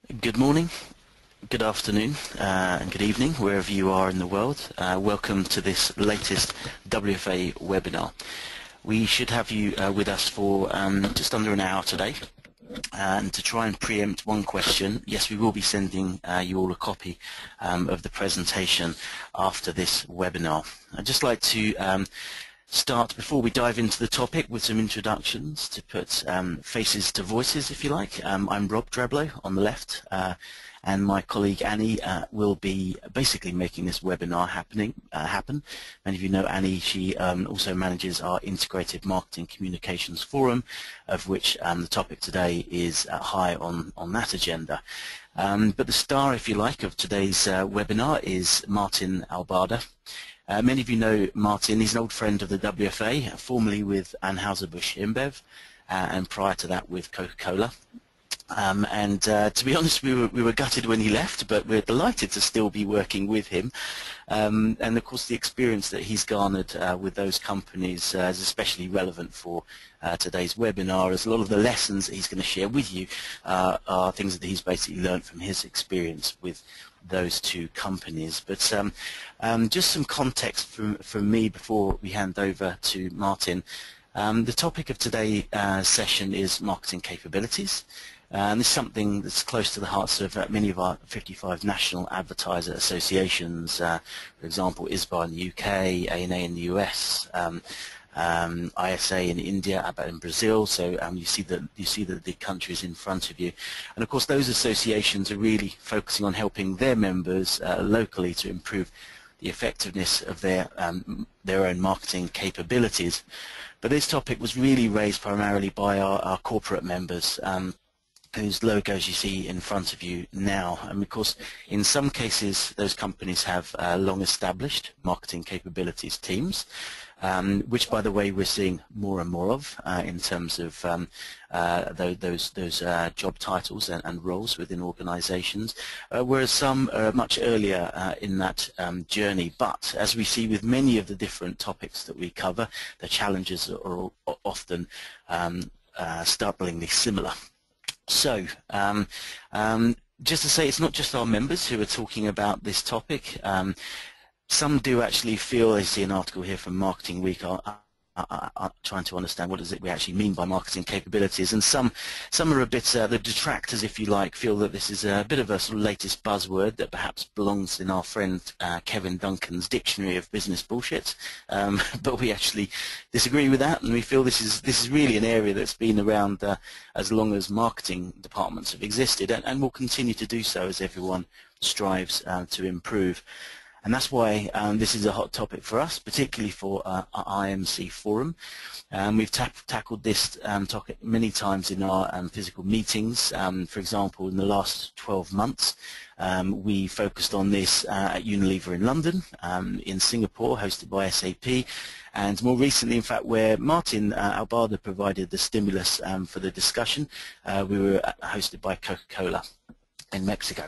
Good morning, good afternoon, and good evening, wherever you are in the world. Welcome to this latest WFA webinar. We should have you with us for just under an hour today. And to try and preempt one question, yes, we will be sending you all a copy of the presentation after this webinar. I'd just like to start, before we dive into the topic, with some introductions to put faces to voices, if you like. I'm Rob Dreblow on the left, and my colleague Annie will be basically making this webinar happen. Many of you know Annie. She also manages our Integrated Marketing Communications Forum, of which the topic today is high on that agenda. But the star, if you like, of today's webinar is Maarten Albarda. Many of you know Maarten. He's an old friend of the WFA, formerly with Anheuser-Busch InBev, and prior to that with Coca-Cola. To be honest, we were gutted when he left, but we're delighted to still be working with him. And of course, the experience that he's garnered with those companies is especially relevant for today's webinar, as a lot of the lessons that he's going to share with you are things that he's basically learned from his experience with those two companies. But just some context from me before we hand over to Maarten. The topic of today's session is marketing capabilities. And this is something that's close to the hearts of many of our 55 national advertiser associations, for example, ISBA in the UK, ANA in the US, ISA in India, ABAT in Brazil. So you see the big countries in front of you, and of course those associations are really focusing on helping their members locally to improve the effectiveness of their own marketing capabilities. But this topic was really raised primarily by our corporate members, whose logos you see in front of you now. And of course, in some cases, those companies have long-established marketing capabilities teams, which, by the way, we're seeing more and more of in terms of those job titles and roles within organizations, whereas some are much earlier in that journey. But as we see with many of the different topics that we cover, the challenges are often startlingly similar. So, just to say, it's not just our members who are talking about this topic. Some do actually feel, I see an article here from Marketing Week, trying to understand what is it we actually mean by marketing capabilities, and some are a bit, the detractors, if you like, feel that this is a bit of a sort of latest buzzword that perhaps belongs in our friend Kevin Duncan's dictionary of business bullshit, but we actually disagree with that, and we feel this is really an area that's been around as long as marketing departments have existed, and will continue to do so as everyone strives to improve. And that's why this is a hot topic for us, particularly for our IMC forum. We've tackled this topic many times in our physical meetings. For example, in the last 12 months, we focused on this at Unilever in London, in Singapore, hosted by SAP, and more recently, in fact, where Maarten Albarda provided the stimulus for the discussion, we were hosted by Coca-Cola in Mexico.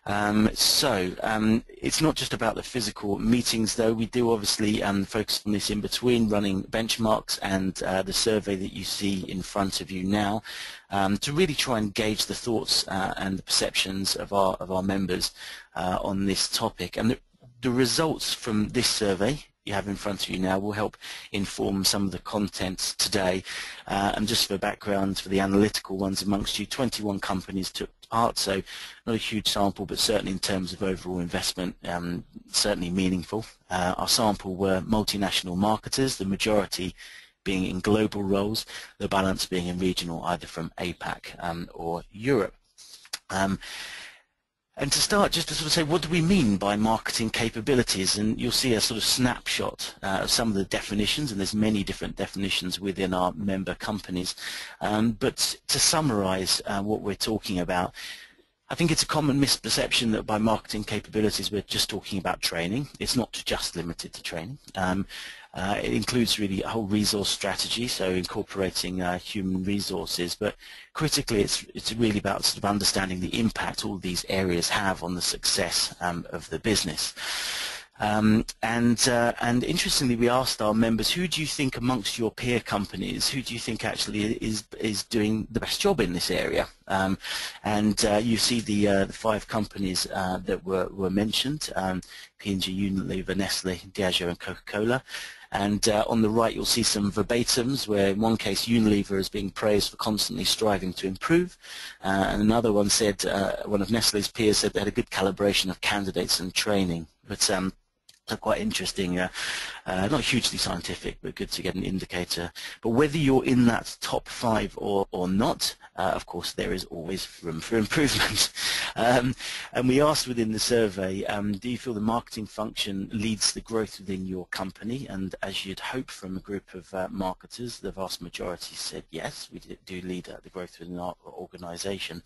It's not just about the physical meetings, though. We do obviously focus on this in between, running benchmarks and the survey that you see in front of you now, to really try and gauge the thoughts and the perceptions of our members on this topic. And the results from this survey you have in front of you now will help inform some of the contents today. And just for background, for the analytical ones amongst you, 21 companies took part, so not a huge sample, but certainly in terms of overall investment, certainly meaningful. Our sample were multinational marketers, the majority being in global roles, the balance being in regional, either from APAC or Europe. And to start, just to sort of say, what do we mean by marketing capabilities? And you'll see a sort of snapshot of some of the definitions, and there's many different definitions within our member companies. But to summarize what we're talking about, I think it's a common misperception that by marketing capabilities we're just talking about training. It's not just limited to training. It includes really a whole resource strategy, so incorporating human resources, but critically it's really about sort of understanding the impact all these areas have on the success of the business. And interestingly, we asked our members, who do you think amongst your peer companies, who do you think actually is doing the best job in this area? You see the 5 companies that were mentioned, P&G, Unilever, Nestle, Diageo and Coca-Cola. And on the right you'll see some verbatims where in one case Unilever is being praised for constantly striving to improve, and another one said, one of Nestle's peers said they had a good calibration of candidates and training. But so quite interesting, not hugely scientific, but good to get an indicator. But whether you're in that top 5 or not, of course, there is always room for improvement. And we asked within the survey, do you feel the marketing function leads the growth within your company? And as you'd hope from a group of marketers, the vast majority said yes, we do lead the growth within our organisation.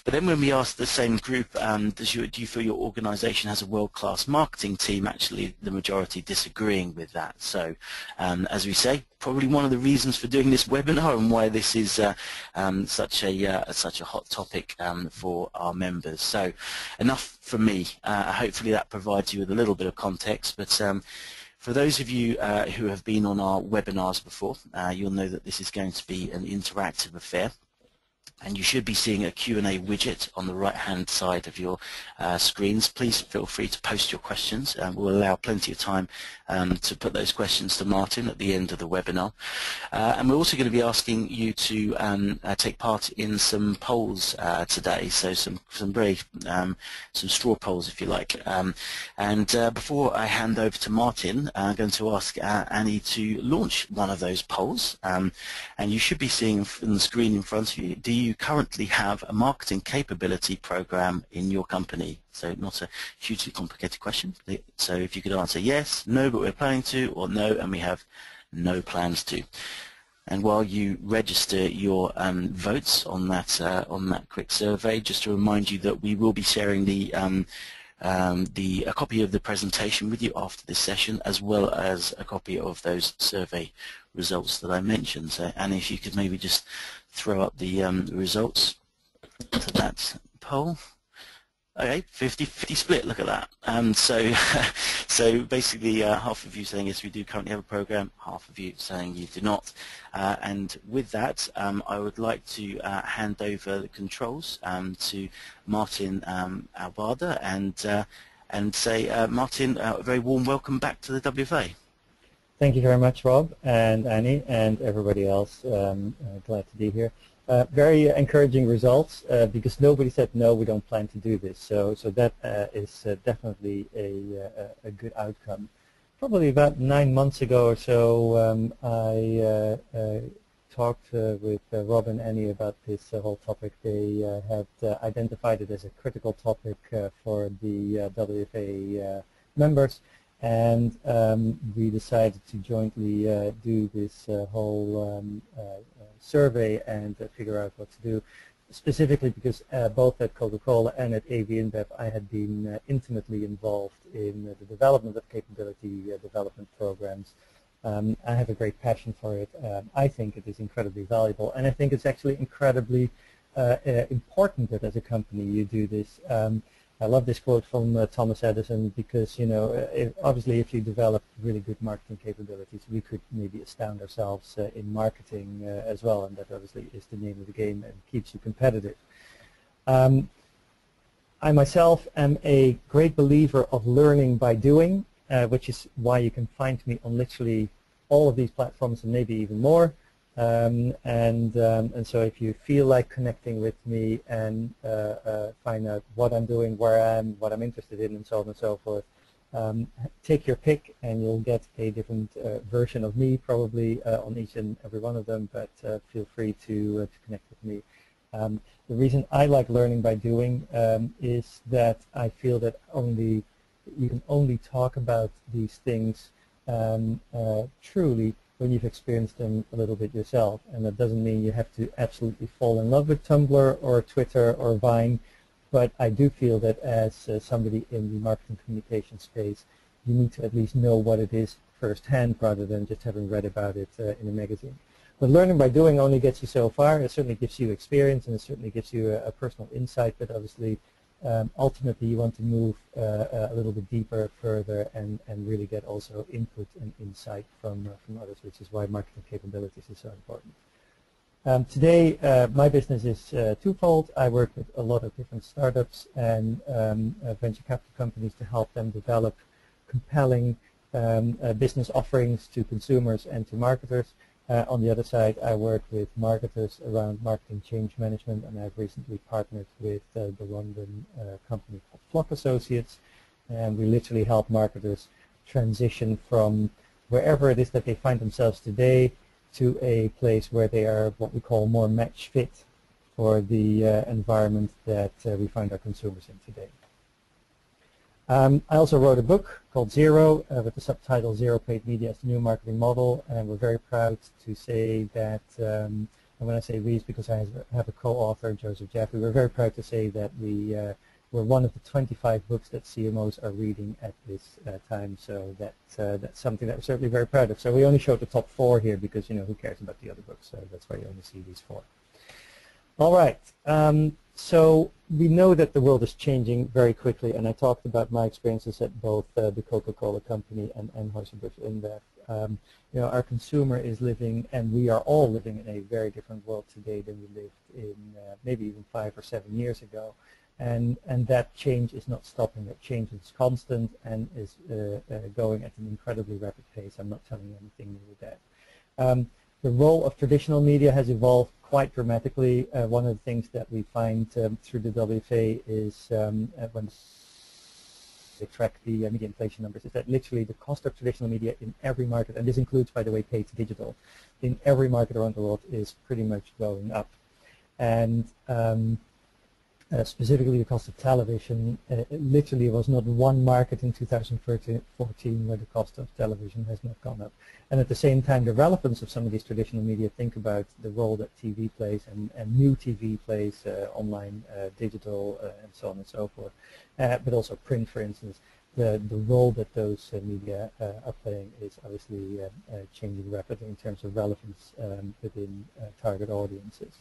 But then when we asked the same group, do you feel your organisation has a world-class marketing team? Actually, the majority disagreeing with that. So, as we say, probably one of the reasons for doing this webinar and why this is such a hot topic for our members. So, enough from me. Hopefully, that provides you with a little bit of context. But for those of you who have been on our webinars before, you'll know that this is going to be an interactive affair. And you should be seeing a Q&A widget on the right-hand side of your screens. Please feel free to post your questions. We'll allow plenty of time to put those questions to Maarten at the end of the webinar. And we're also going to be asking you to take part in some polls today, so some straw polls, if you like. Before I hand over to Maarten, I'm going to ask Annie to launch one of those polls. And you should be seeing on the screen in front of you, do you currently have a marketing capability program in your company? So not a hugely complicated question. So if you could answer yes, no, but we're planning to, or no, and we have no plans to. And while you register your votes on that quick survey, just to remind you that we will be sharing a copy of the presentation with you after this session, as well as a copy of those survey results that I mentioned. So, Annie, if you could maybe just throw up the results to that poll. Okay, 50-50 split, look at that. So basically half of you saying yes, we do currently have a program, half of you saying you do not. And with that, I would like to hand over the controls to Maarten Albarda and say, Maarten, a very warm welcome back to the WFA. Thank you very much, Rob and Annie and everybody else. Glad to be here. Very encouraging results because nobody said no, we don't plan to do this. So that is definitely a good outcome. Probably about 9 months ago or so, I talked with Rob and Annie about this whole topic. They had identified it as a critical topic for the WFA members. And we decided to jointly do this whole survey and figure out what to do, specifically because both at Coca-Cola and at AB InBev I had been intimately involved in the development of capability development programs. I have a great passion for it. I think it is incredibly valuable, and I think it's actually incredibly important that as a company you do this. I love this quote from Thomas Edison because, you know, obviously if you develop really good marketing capabilities, we could maybe astound ourselves in marketing as well, and that obviously is the name of the game and keeps you competitive. I myself am a great believer of learning by doing, which is why you can find me on literally all of these platforms and maybe even more. And so if you feel like connecting with me and find out what I'm doing, where I am, what I'm interested in, and so on and so forth, take your pick and you'll get a different version of me probably on each and every one of them, but feel free to connect with me. The reason I like learning by doing is that I feel that you can only talk about these things truly when you've experienced them a little bit yourself, and that doesn't mean you have to absolutely fall in love with Tumblr or Twitter or Vine, but I do feel that as somebody in the marketing communication space, you need to at least know what it is firsthand rather than just having read about it in a magazine. But learning by doing only gets you so far. It certainly gives you experience and it certainly gives you a personal insight, but obviously ultimately you want to move a little bit deeper, further, and really get also input and insight from others, which is why marketing capabilities is so important. Today, my business is twofold. I work with a lot of different startups and venture capital companies to help them develop compelling business offerings to consumers and to marketers. On the other side, I work with marketers around marketing change management, and I've recently partnered with the London company called Flock Associates, and we literally help marketers transition from wherever it is that they find themselves today to a place where they are what we call more match fit for the environment that we find our consumers in today. I also wrote a book called Zero with the subtitle Zero Paid Media as the New Marketing Model, and we're very proud to say that, and when I say we, it's because I have a co-author, Joseph Jeffrey, we're very proud to say that we're one of the 25 books that CMOs are reading at this time, so that's something that we're certainly very proud of. So we only showed the top 4 here because, you know, who cares about the other books, so that's why you only see these 4. All right. So we know that the world is changing very quickly, and I talked about my experiences at both the Coca-Cola company and Anheuser-Busch in that. You know, our consumer is living, and we are all living in a very different world today than we lived in maybe even 5 or 7 years ago, and that change is not stopping. That change is constant and is going at an incredibly rapid pace. I'm not telling you anything new with that. The role of traditional media has evolved quite dramatically. One of the things that we find through the WFA is when they track the media inflation numbers is that literally the cost of traditional media in every market, and this includes, by the way, paid digital, in every market around the world is pretty much going up. And specifically the cost of television, literally was not one market in 2014 where the cost of television has not gone up. And at the same time, the relevance of some of these traditional media, think about the role that TV plays and new TV plays, online, digital, and so on and so forth, but also print, for instance. The role that those media are playing is obviously changing rapidly in terms of relevance within target audiences.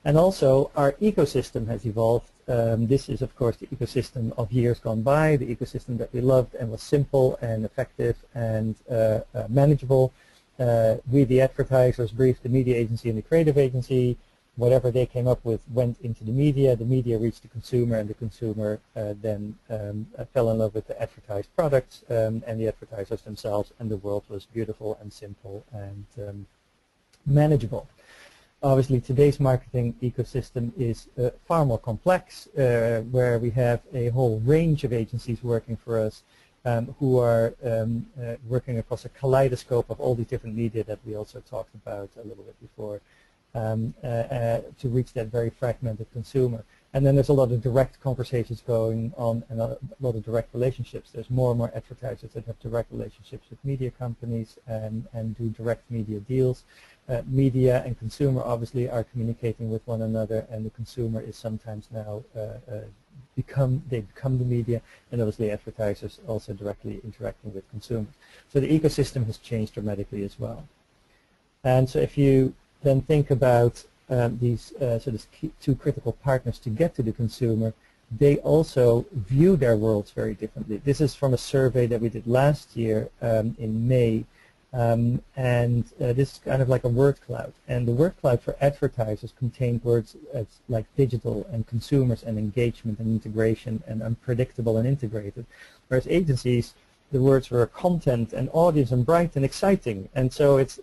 And also, our ecosystem has evolved. This is, of course, the ecosystem of years gone by, the ecosystem that we loved and was simple and effective and manageable. We, the advertisers, briefed the media agency and the creative agency. Whatever they came up with went into the media reached the consumer, and the consumer then fell in love with the advertised products and the advertisers themselves, and the world was beautiful and simple and manageable. Obviously, today's marketing ecosystem is far more complex, where we have a whole range of agencies working for us who are working across a kaleidoscope of all these different media that we also talked about a little bit before to reach that very fragmented consumer. And then there's a lot of direct conversations going on and a lot of direct relationships. There's more and more advertisers that have direct relationships with media companies and do direct media deals. Media and consumer obviously are communicating with one another, and the consumer is sometimes now become the media, and obviously advertisers also directly interacting with consumers. So the ecosystem has changed dramatically as well. And so if you then think about these sort of two critical partners to get to the consumer, they also view their worlds very differently. This is from a survey that we did last year in May, and this is kind of like a word cloud. And the word cloud for advertisers contained words like digital and consumers and engagement and integration and unpredictable and integrated, whereas agencies, the words were content and audience and bright and exciting. And so it's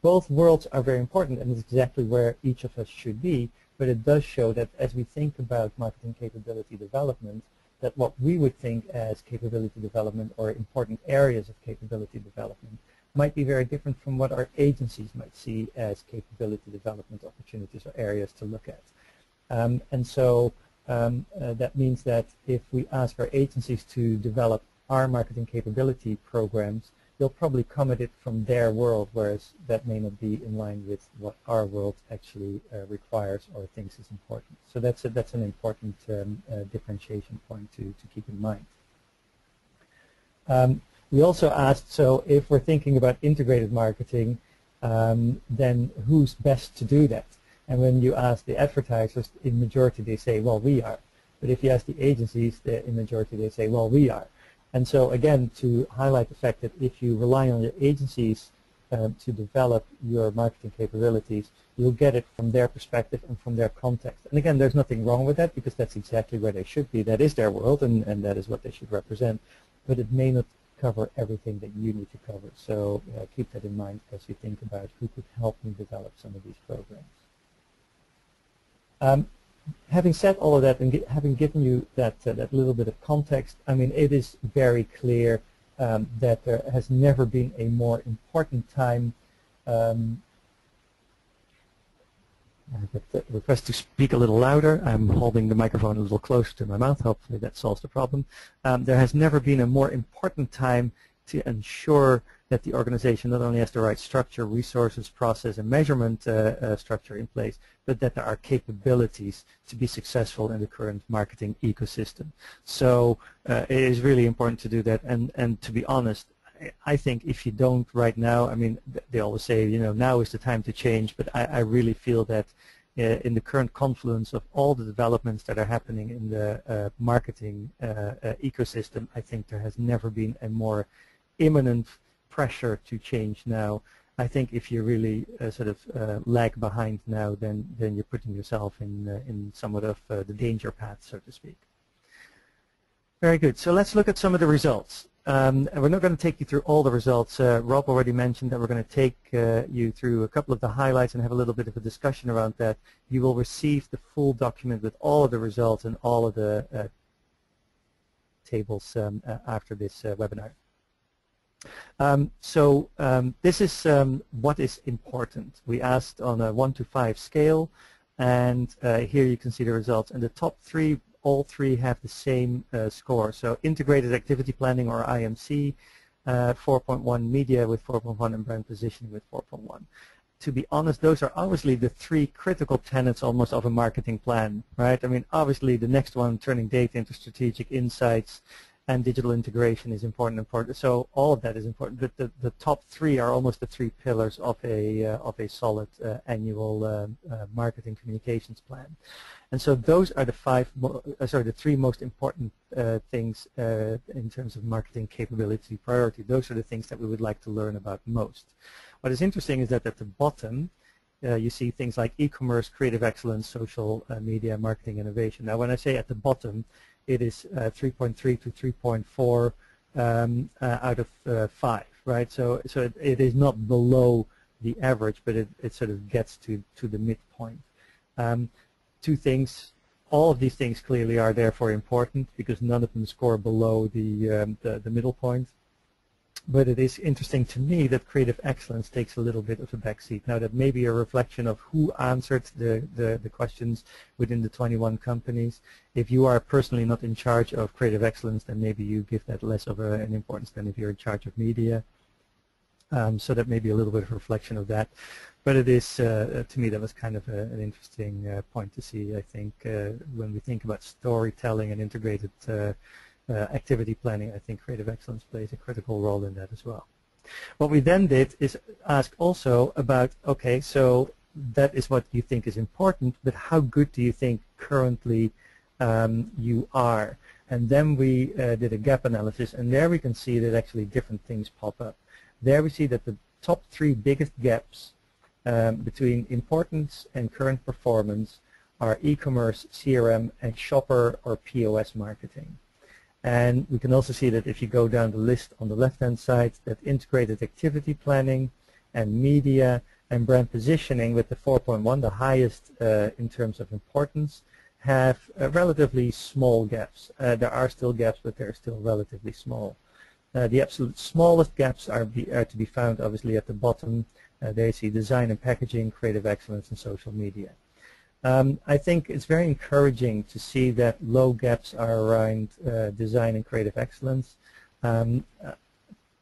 both worlds are very important, and it's exactly where each of us should be, but it does show that as we think about marketing capability development, that what we would think as capability development or important areas of capability development might be very different from what our agencies might see as capability development opportunities or areas to look at. And so that means that if we ask our agencies to develop our marketing capability programs, they'll probably come at it from their world, whereas that may not be in line with what our world actually requires or thinks is important. So that's an important differentiation point to keep in mind. We also asked, so if we're thinking about integrated marketing, then who's best to do that? And when you ask the advertisers, in majority they say, well, we are. But if you ask the agencies, in majority they say, well, we are. And so again, to highlight the fact that if you rely on your agencies to develop your marketing capabilities, you'll get it from their perspective and from their context. And again, there's nothing wrong with that because that's exactly where they should be. That is their world, and that is what they should represent. But it may not cover everything that you need to cover. So keep that in mind as you think about who could help me develop some of these programs. Having said all of that and having given you that little bit of context, I mean, it is very clear that there has never been a more important time. I get the request to speak a little louder. I'm holding the microphone a little closer to my mouth. Hopefully that solves the problem. There has never been a more important time to ensure that the organization not only has the right structure, resources, process, and measurement structure in place, but that there are capabilities to be successful in the current marketing ecosystem. So it is really important to do that. And to be honest, I think if you don't right now, I mean, they always say, you know, now is the time to change, but I really feel that in the current confluence of all the developments that are happening in the marketing ecosystem, I think there has never been a more imminent pressure to change now. I think if you really sort of lag behind now, then you're putting yourself in somewhat of the danger path, so to speak. Very good. So let's look at some of the results. And we're not going to take you through all the results. Rob already mentioned that we're going to take you through a couple of the highlights and have a little bit of a discussion around that. You will receive the full document with all of the results and all of the tables after this webinar. This is what is important. We asked on a 1 to 5 scale, and here you can see the results. And the top three, all three have the same score. So integrated activity planning, or IMC, 4.1, media with 4.1, and brand positioning with 4.1. To be honest, those are obviously the three critical tenets almost of a marketing plan, right? I mean, obviously the next one, turning data into strategic insights, and digital integration is important. So all of that is important. But the top three are almost the three pillars of a solid annual marketing communications plan. And so those are the three most important things in terms of marketing capability priority. Those are the things that we would like to learn about most. What is interesting is that at the bottom, you see things like e-commerce, creative excellence, social media, marketing innovation. Now, when I say at the bottom, it is 3.3 to 3.4 out of 5, right? So it is not below the average, but it sort of gets to the midpoint. Two things, all of these things clearly are therefore important because none of them score below the middle point. But it is interesting to me that creative excellence takes a little bit of a backseat. Now, that may be a reflection of who answered the questions within the 21 companies. If you are personally not in charge of creative excellence, then maybe you give that less of an importance than if you're in charge of media. So that may be a little bit of a reflection of that. But it is, to me, that was kind of an interesting point to see, I think, when we think about storytelling and integrated activity planning. I think creative excellence plays a critical role in that as well. What we then did is ask also about, okay, so that is what you think is important, but how good do you think currently you are? And then we did a gap analysis, and there we can see that actually different things pop up. There we see that the top three biggest gaps between importance and current performance are e-commerce, CRM, and shopper or POS marketing. And we can also see that if you go down the list on the left-hand side, that integrated activity planning and media and brand positioning with the 4.1, the highest in terms of importance, have relatively small gaps. There are still gaps, but they're still relatively small. The absolute smallest gaps are to be found obviously at the bottom. There you see design and packaging, creative excellence, and social media. I think it's very encouraging to see that low gaps are around design and creative excellence.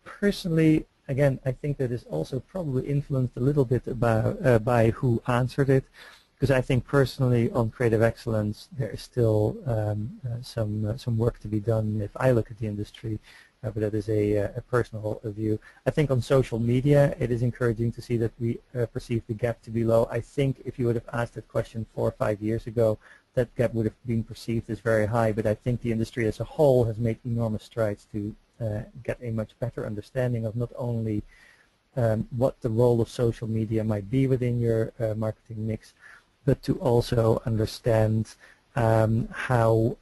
Personally, again, I think that is also probably influenced a little bit about, by who answered it, because I think personally on creative excellence there is still some work to be done if I look at the industry. But that is a personal view. I think on social media, it is encouraging to see that we perceive the gap to be low. I think if you would have asked that question 4 or 5 years ago, that gap would have been perceived as very high, but I think the industry as a whole has made enormous strides to get a much better understanding of not only what the role of social media might be within your marketing mix, but to also understand how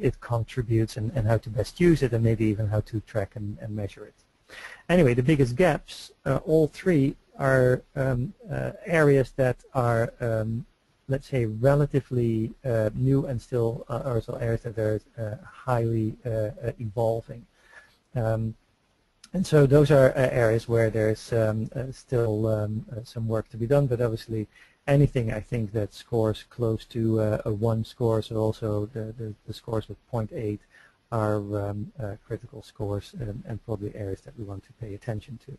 it contributes and how to best use it, and maybe even how to track and measure it. Anyway, the biggest gaps, all three, are areas that are, let's say, relatively new and still are also areas that are highly evolving. And so those are areas where there's still some work to be done, but obviously anything I think that scores close to a 1 score, so also the scores with 0.8 are critical scores and probably areas that we want to pay attention to.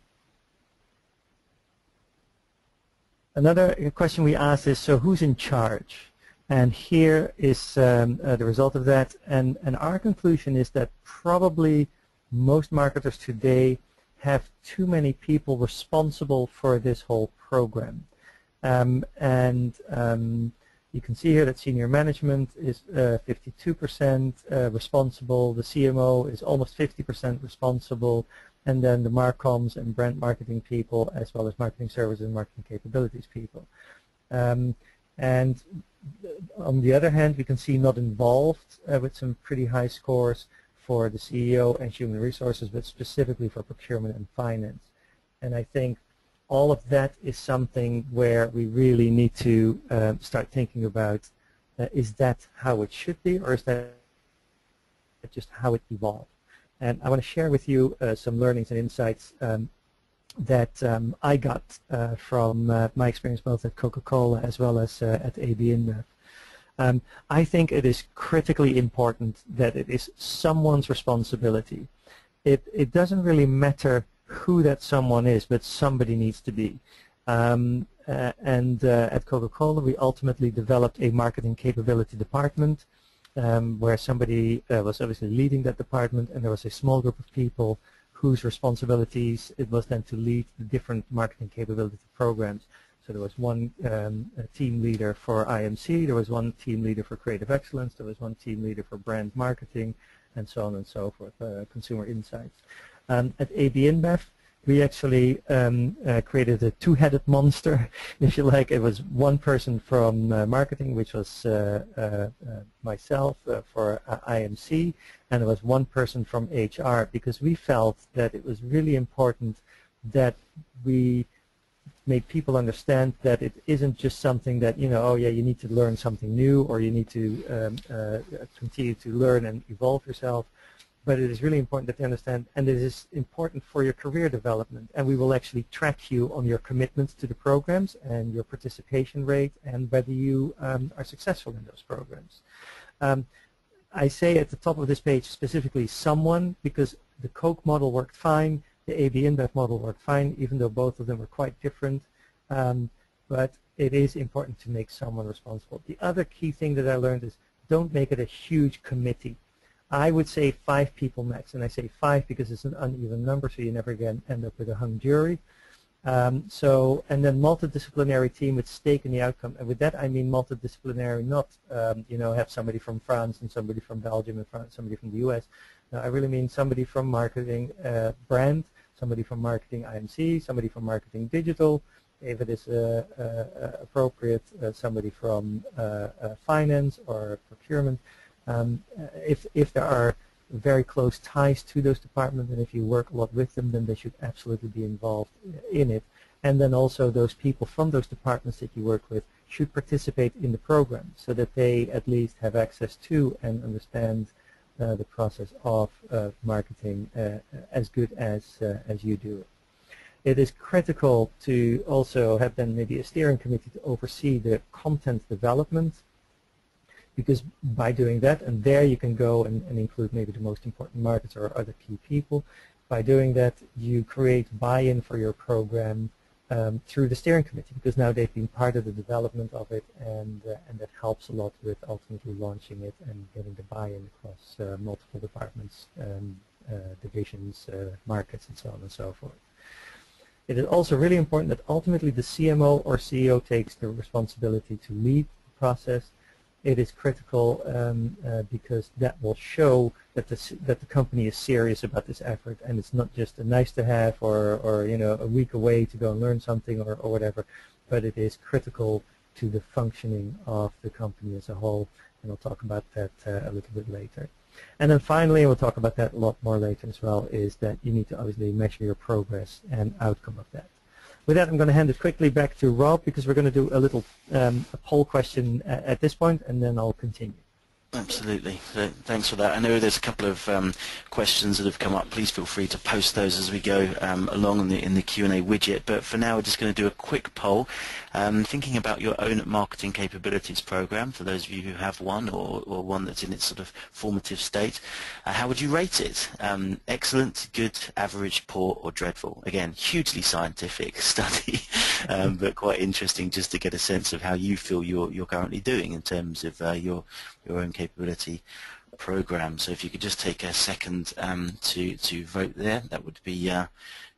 Another question we asked is, so who's in charge? And here is the result of that, and our conclusion is that probably most marketers today have too many people responsible for this whole program. You can see here that senior management is 52% responsible, the CMO is almost 50% responsible, and then the Marcoms and brand marketing people, as well as marketing services and marketing capabilities people. And on the other hand, we can see not involved with some pretty high scores for the CEO and human resources, but specifically for procurement and finance. And I think all of that is something where we really need to start thinking about, is that how it should be, or is that just how it evolved? And I want to share with you some learnings and insights that I got from my experience both at Coca-Cola as well as at AB InBev. I think it is critically important that it is someone's responsibility. It doesn't really matter who that someone is, but somebody needs to be. At Coca-Cola, we ultimately developed a marketing capability department where somebody was obviously leading that department, and there was a small group of people whose responsibilities it was then to lead the different marketing capability programs. So there was one team leader for IMC, there was one team leader for creative excellence, there was one team leader for brand marketing, and so on and so forth, consumer insights. At AB InBev, we actually created a two-headed monster, if you like. It was one person from marketing, which was myself for IMC, and there was one person from HR, because we felt that it was really important that we make people understand that it isn't just something that, you know, oh yeah, you need to learn something new, or you need to continue to learn and evolve yourself. But it is really important that they understand, and it is important for your career development, and we will actually track you on your commitments to the programs and your participation rate and whether you are successful in those programs. I say at the top of this page specifically someone, because the Coke model worked fine, the AB InBev model worked fine, even though both of them were quite different, but it is important to make someone responsible. The other key thing that I learned is don't make it a huge committee. I would say 5 people max, and I say 5 because it's an uneven number, so you never again end up with a hung jury. And then multidisciplinary team with stake in the outcome, and with that I mean multidisciplinary, not you know, have somebody from France and somebody from Belgium and somebody from the US. No, I really mean somebody from marketing brand, somebody from marketing IMC, somebody from marketing digital, if it is appropriate, somebody from finance or procurement. If there are very close ties to those departments, and if you work a lot with them, then they should absolutely be involved in it. And then also those people from those departments that you work with should participate in the program, so that they at least have access to and understand the process of marketing as good as you do it. It is critical to also have then maybe a steering committee to oversee the content development, because by doing that, and there you can go and include maybe the most important markets or other key people, by doing that you create buy-in for your program through the steering committee, because now they've been part of the development of it, and that helps a lot with ultimately launching it and getting the buy-in across multiple departments, divisions, markets, and so on and so forth. It is also really important that ultimately the CMO or CEO takes the responsibility to lead the process, it is critical because that will show that the company is serious about this effort, and it's not just a nice to have or you know, a week away to go and learn something or whatever, but it is critical to the functioning of the company as a whole, and we'll talk about that a little bit later. And then finally, we'll talk about that a lot more later as well, is that you need to obviously measure your progress and outcome of that. With that, I'm going to hand it quickly back to Rob, because we're going to do a little a poll question at this point, and then I'll continue. Absolutely. So, thanks for that. I know there's a couple of questions that have come up. Please feel free to post those as we go along in the Q&A widget. But for now, we're just going to do a quick poll. Thinking about your own marketing capabilities program, for those of you who have one or one that's in its sort of formative state, how would you rate it? Excellent, good, average, poor, or dreadful? Again, hugely scientific study, but quite interesting just to get a sense of how you feel you're currently doing in terms of your own capability program. So if you could just take a second to vote there, that would be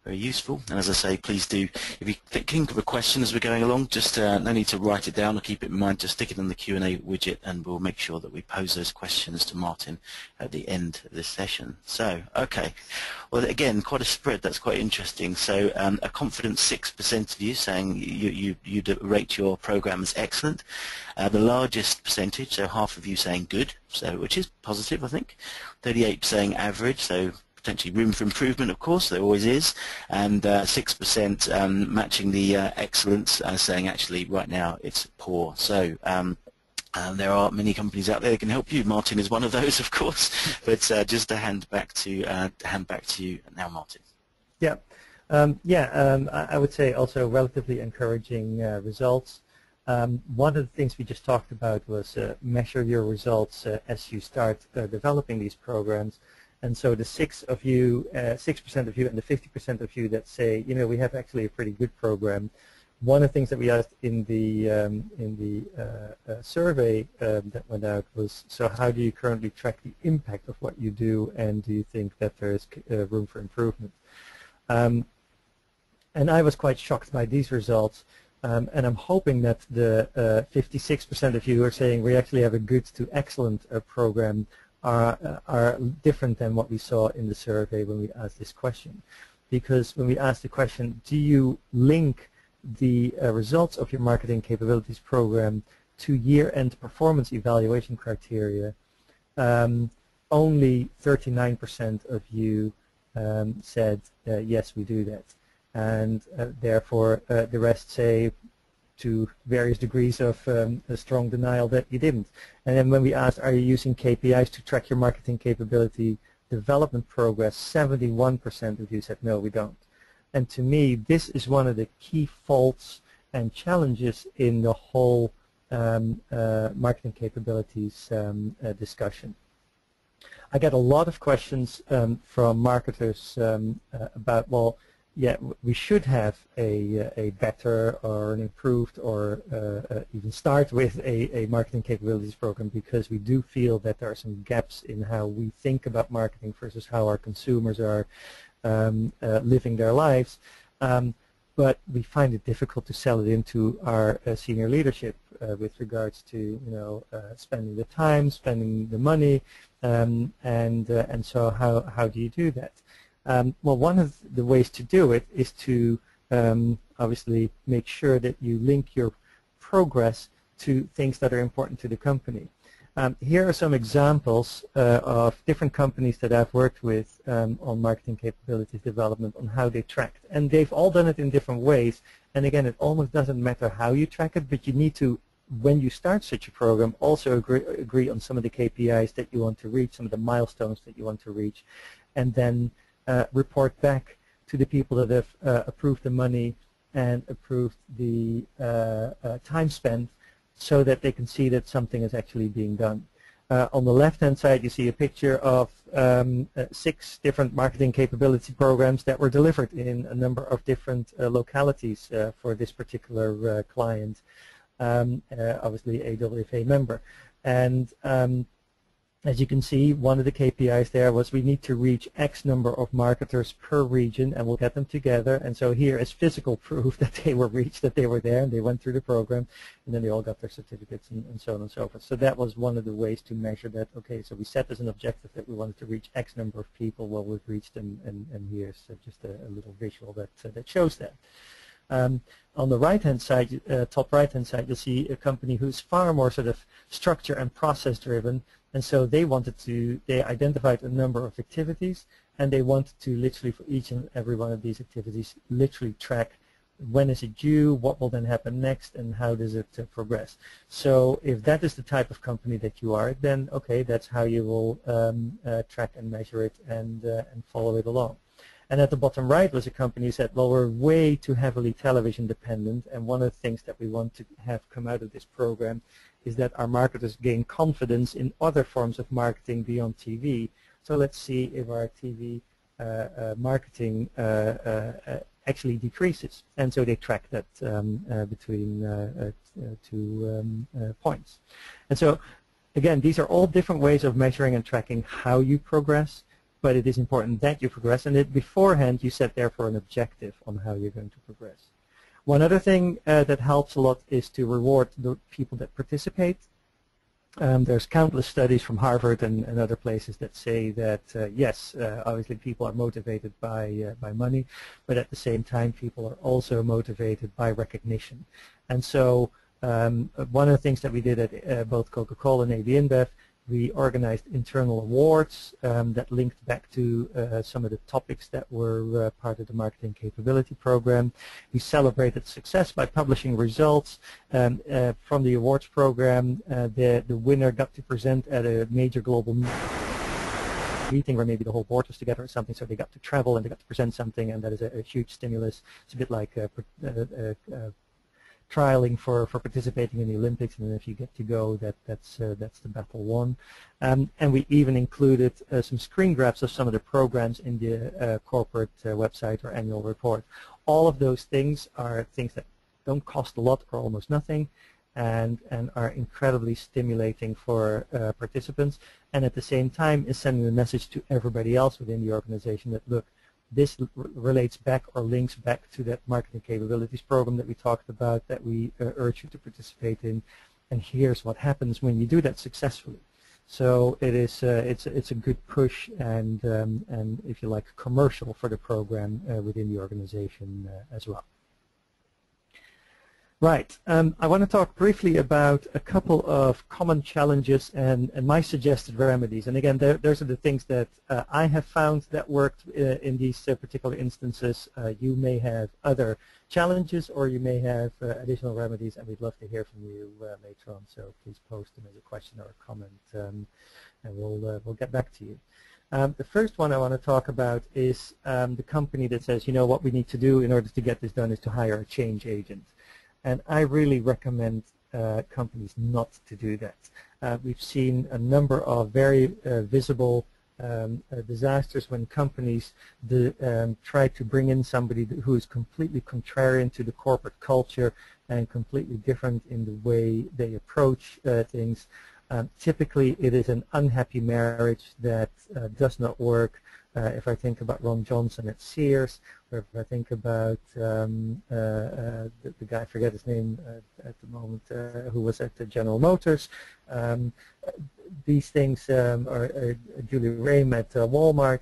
very useful. And as I say, please do, if you think of a question as we're going along, just no need to write it down or keep it in mind, just stick it in the Q&A widget, and we'll make sure that we pose those questions to Maarten at the end of this session. So, okay. Well, again, quite a spread. That's quite interesting. So a confident 6% of you saying you'd rate your program as excellent. The largest percentage, so half of you saying good, so which is positive, I think. 38 saying average, so potentially room for improvement, of course, there always is, and 6% matching the excellence, saying actually right now it's poor. So there are many companies out there that can help you. Maarten is one of those, of course, but just to hand back to you now, Maarten. Yeah, I would say also relatively encouraging results. One of the things we just talked about was measure your results as you start developing these programs. And so the 6% of you and the 50% of you that say, you know, we have actually a pretty good program. One of the things that we asked in the survey that went out was, so how do you currently track the impact of what you do, and do you think that there is room for improvement? And I was quite shocked by these results. And I'm hoping that the 56% of you who are saying we actually have a good to excellent program are different than what we saw in the survey when we asked this question. Because when we asked the question, do you link the results of your marketing capabilities program to year-end performance evaluation criteria, only 39% of you said yes, we do that. And therefore the rest say, to various degrees of a strong denial, that you didn't. And then when we asked, are you using KPIs to track your marketing capability development progress, 71% of you said no, we don't. And to me, this is one of the key faults and challenges in the whole marketing capabilities discussion. I get a lot of questions from marketers about, well, yeah, we should have a better or an improved or even start with a marketing capabilities program, because we do feel that there are some gaps in how we think about marketing versus how our consumers are living their lives. But we find it difficult to sell it into our senior leadership with regards to, you know, spending the time, spending the money, and so how do you do that? Well, one of the ways to do it is to obviously make sure that you link your progress to things that are important to the company. Here are some examples of different companies that I've worked with on marketing capabilities development, on how they tracked. And they've all done it in different ways. And again, it almost doesn't matter how you track it, but you need to, when you start such a program, also agree on some of the KPIs that you want to reach, some of the milestones that you want to reach, and then report back to the people that have approved the money and approved the time spent, so that they can see that something is actually being done. On the left-hand side, you see a picture of 6 different marketing capability programs that were delivered in a number of different localities for this particular client, obviously a WFA member. And As you can see, one of the KPIs there was we need to reach X number of marketers per region, and we'll get them together. And so here is physical proof that they were reached, that they were there, and they went through the program, and then they all got their certificates and so on and so forth. So that was one of the ways to measure that. Okay, so we set as an objective that we wanted to reach X number of people. Well, we've reached them, and here's just a little visual that shows that. On the right-hand side, top right-hand side, you'll see a company who's far more sort of structure and process-driven, and so they identified a number of activities, and they wanted to literally, for each and every one of these activities, literally track when is it due, what will then happen next, and how does it progress. So if that is the type of company that you are, then okay, that's how you will track and measure it and follow it along. And at the bottom right was a company who said, well, we're way too heavily television dependent, and one of the things that we want to have come out of this program is that our marketers gain confidence in other forms of marketing beyond TV. So let's see if our TV marketing actually decreases. And so they track that between 2 points. And so, again, these are all different ways of measuring and tracking how you progress, but it is important that you progress, and that beforehand you set therefore an objective on how you're going to progress. One other thing that helps a lot is to reward the people that participate. There's countless studies from Harvard and other places that say that yes, obviously people are motivated by money, but at the same time people are also motivated by recognition. And so one of the things that we did at both Coca-Cola and AB InBev, we organized internal awards that linked back to some of the topics that were part of the marketing capability program. We celebrated success by publishing results from the awards program. The winner got to present at a major global meeting where maybe the whole board was together or something, so they got to travel and they got to present something, and that is a huge stimulus. It's a bit like trialing for participating in the Olympics, and if you get to go, that's the battle won. And we even included some screen grabs of some of the programs in the corporate website or annual report. All of those things are things that don't cost a lot or almost nothing, and are incredibly stimulating for participants, and at the same time is sending a message to everybody else within the organization that, look, this relates back or links back to that marketing capabilities program that we talked about, that we urge you to participate in, and here's what happens when you do that successfully. So it is it's a good push and if you like, commercial for the program within the organization as well. Right. I want to talk briefly about a couple of common challenges and my suggested remedies. And again, those are the things that I have found that worked in these particular instances. You may have other challenges, or you may have additional remedies, and we'd love to hear from you later on. So please post them as a question or a comment, and we'll get back to you. The first one I want to talk about is the company that says, you know, what we need to do in order to get this done is to hire a change agent. And I really recommend companies not to do that. We've seen a number of very visible disasters when companies try to bring in somebody who is completely contrarian to the corporate culture and completely different in the way they approach things. Typically, it is an unhappy marriage that does not work. If I think about Ron Johnson at Sears, or if I think about the guy, I forget his name at the moment, who was at the General Motors, these things, or Julie Rayme at Walmart,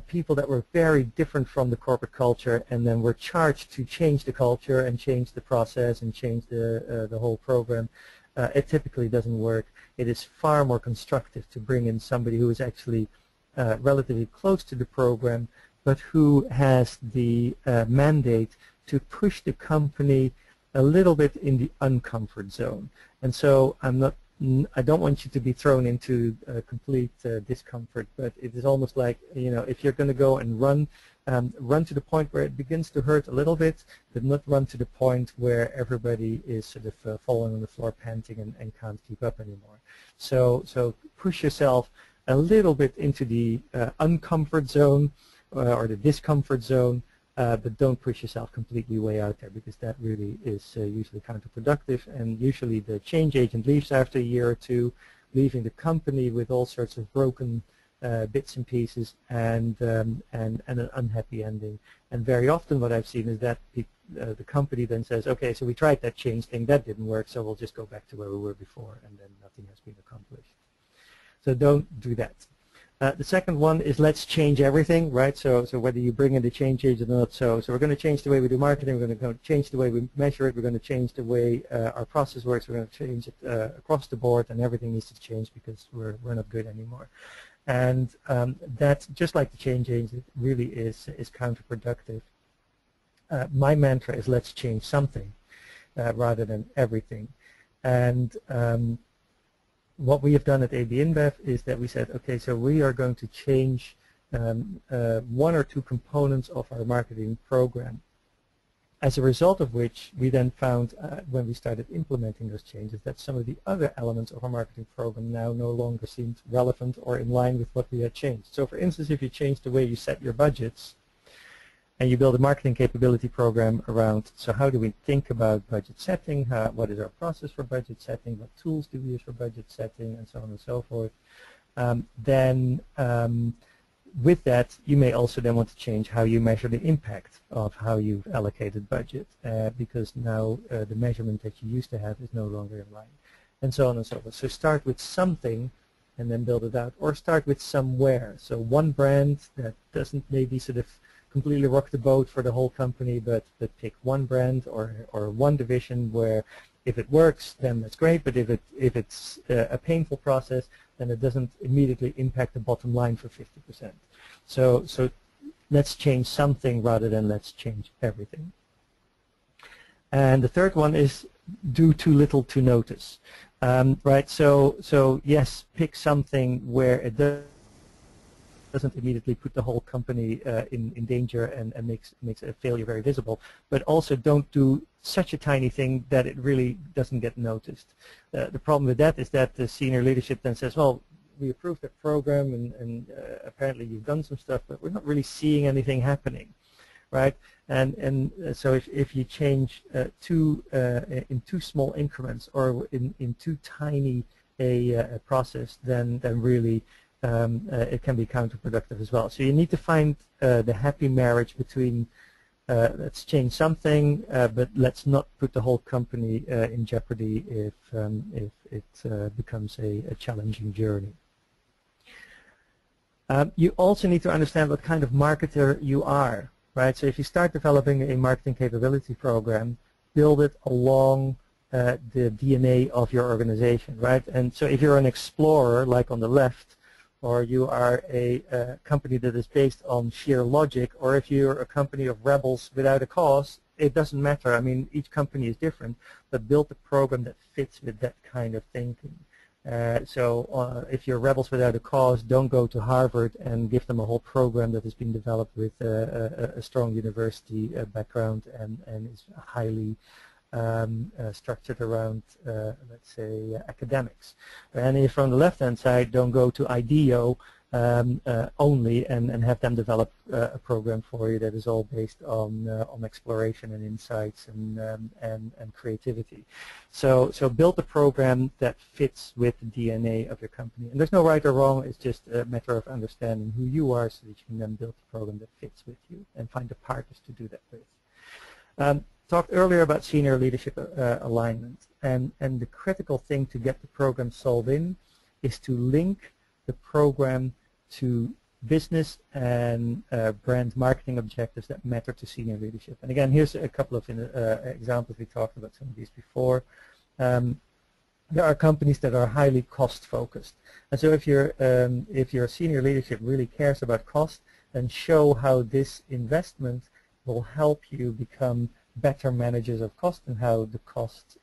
people that were very different from the corporate culture and then were charged to change the culture and change the process and change the whole program. It typically doesn't work. It is far more constructive to bring in somebody who is actually relatively close to the program, but who has the mandate to push the company a little bit in the uncomfort zone. And so I don't want you to be thrown into complete discomfort, but it is almost like, you know, if you're going to go and run to the point where it begins to hurt a little bit, but not run to the point where everybody is sort of falling on the floor panting and can't keep up anymore. So push yourself a little bit into the uncomfort zone or the discomfort zone, but don't push yourself completely way out there, because that really is usually counterproductive, and usually the change agent leaves after a year or two, leaving the company with all sorts of broken bits and pieces and an unhappy ending. And very often what I've seen is that the company then says, okay, so we tried that change thing, that didn't work, so we'll just go back to where we were before, and then nothing has been accomplished. So don't do that. The second one is let's change everything, right? So whether you bring in the change agent or not, so we're going to change the way we do marketing, we're going to change the way we measure it, we're going to change the way our process works, we're going to change it across the board, and everything needs to change because we're not good anymore. And that, just like the change agent, really is counterproductive. My mantra is let's change something rather than everything. And what we have done at AB InBev is that we said, okay, so we are going to change one or two components of our marketing program. As a result of which, we then found when we started implementing those changes that some of the other elements of our marketing program now no longer seemed relevant or in line with what we had changed. So for instance, if you change the way you set your budgets and you build a marketing capability program around, so how do we think about budget setting, what is our process for budget setting, what tools do we use for budget setting, and so on and so forth, then with that, you may also then want to change how you measure the impact of how you've allocated budget, because now the measurement that you used to have is no longer in line, and so on and so forth. So start with something and then build it out, or start with somewhere. So one brand that doesn't maybe sort of completely rock the boat for the whole company, but pick one brand or one division where if it works, then that's great, but if it's a painful process, then it doesn't immediately impact the bottom line for 50%. So let's change something rather than let's change everything. And the third one is do too little to notice. Right? So yes, pick something where it doesn't immediately put the whole company in danger and makes a failure very visible, but also don't do such a tiny thing that it really doesn't get noticed. The problem with that is that the senior leadership then says, well, we approved the program and apparently you've done some stuff, but we're not really seeing anything happening, right? And so if you change in too small increments or in too tiny a process, then really it can be counterproductive as well. So you need to find the happy marriage between let's change something, but let's not put the whole company in jeopardy if it becomes a challenging journey. You also need to understand what kind of marketer you are, right? So if you start developing a marketing capability program, build it along the DNA of your organization, right? And so if you're an explorer, like on the left, or you are a company that is based on sheer logic, or if you're a company of rebels without a cause, it doesn't matter. I mean, each company is different, but build a program that fits with that kind of thinking. So if you're rebels without a cause, don't go to Harvard and give them a whole program that has been developed with a strong university background and is highly structured around, let's say, academics. And if on the left-hand side, don't go to IDEO only and have them develop a program for you that is all based on exploration and insights and creativity. So build a program that fits with the DNA of your company. And there's no right or wrong. It's just a matter of understanding who you are so that you can then build a program that fits with you and find the partners to do that with. Talked earlier about senior leadership alignment, and the critical thing to get the program sold in is to link the program to business and brand marketing objectives that matter to senior leadership. And again, here's a couple of examples. We talked about some of these before. There are companies that are highly cost focused, and so if your senior leadership really cares about cost, then show how this investment will help you become better managers of cost, and how the cost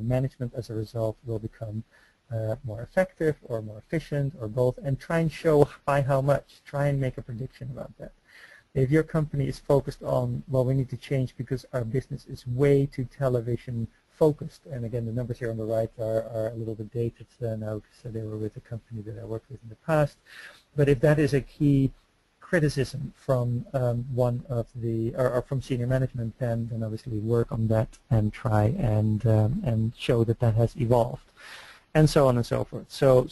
management as a result will become more effective or more efficient or both, and try and show by how much. Try and make a prediction about that. If your company is focused on, well, we need to change because our business is way too television focused, and again, the numbers here on the right are a little bit dated now, so they were with a company that I worked with in the past. But if that is a key criticism from one of the, or from senior management, then obviously work on that and try and show that that has evolved. and so on and so forth. So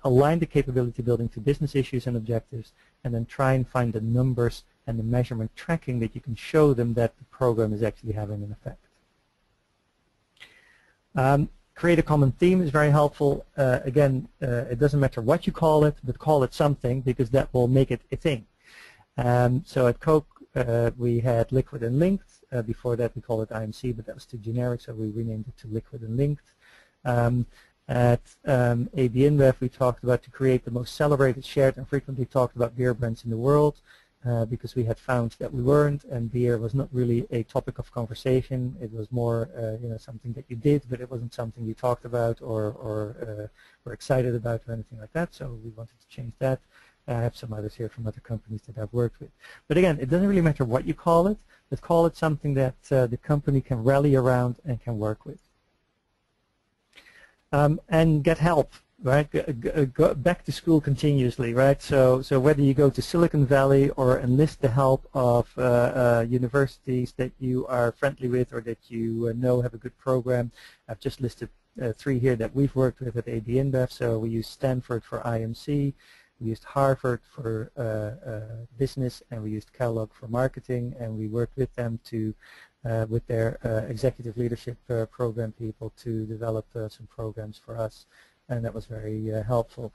align the capability building to business issues and objectives, and then try and find the numbers and the measurement tracking that you can show them that the program is actually having an effect. Create a common theme is very helpful. Again, it doesn't matter what you call it, but call it something, because that will make it a thing. So at Coke, we had Liquid and Linked. Before that, we called it IMC, but that was too generic, so we renamed it to Liquid and Linked. At AB InBev, we talked about to create the most celebrated, shared, and frequently talked about beer brands in the world, because we had found that we weren't, and beer was not really a topic of conversation. It was more, something that you did, but it wasn't something you talked about or were excited about or anything like that. So we wanted to change that. I have some others here from other companies that I've worked with. But again, it doesn't really matter what you call it, but call it something that the company can rally around and can work with. And get help, right? Go back to school continuously, right? So whether you go to Silicon Valley or enlist the help of universities that you are friendly with or that you know have a good program. I've just listed 3 here that we've worked with at AB InBev. So we use Stanford for IMC. We used Harvard for business, and we used Kellogg for marketing, and we worked with them to, with their executive leadership program people, to develop some programs for us, and that was very helpful.